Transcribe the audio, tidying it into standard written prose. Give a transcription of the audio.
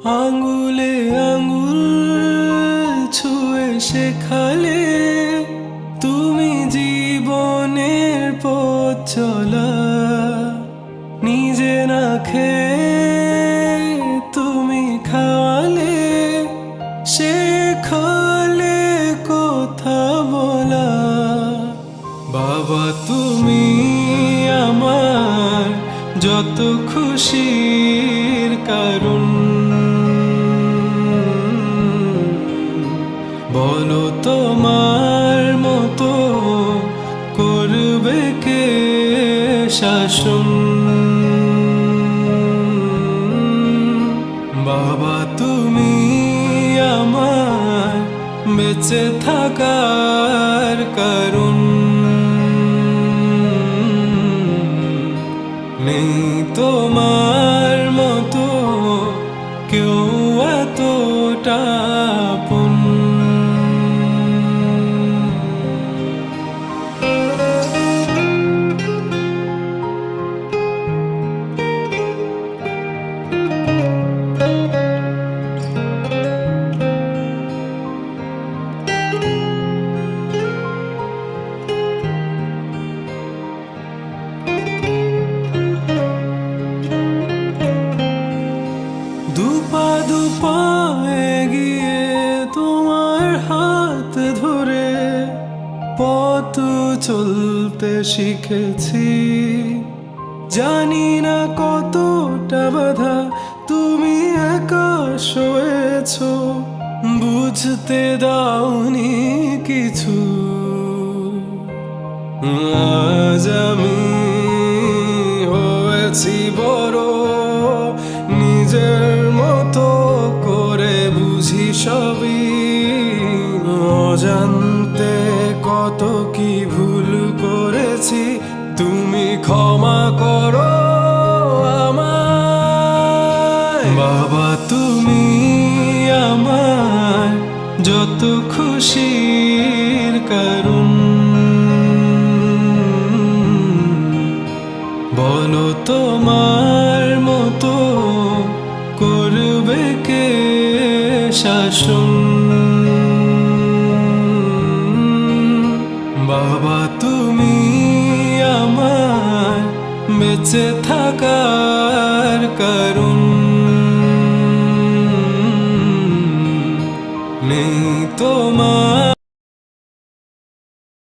আঙ্গুলে আঙ্গুল ছুঁয়ে শেখালে তুমি জীবনের পথ চলা। নিজে না খেয়ে তুমি খাওয়ালে, শেখালে কথা বলা। বাবা তুমি আমার যত খুশির কারণ। বলো তোমার মতো করবে কে শাসন। বাবা তুমি আমার বেঁচে থাকার কারণ। নেই তোমার মতো কেউ এতটা আপন। দুপা দুপা এগিয়ে তোমার হাত ধরে পথ চলতে শিখেছি। জানি না কতটা বাধা তুমি একা সয়েছ, বুঝতে দাওনি কিছু। আজ আমি হয়েছি বড়, নিজের মতো করে বুঝি সবই। অজান্তে কত কি ভুল করেছি, তুমি ক্ষমা করো আমায়। বাবা তুমি আমার যত খুশির কারণ। বলো তোমার মতো করবে কে শাসন। বাবা তুমি আমার বেঁচে থাকার কারণ। নেই তোমার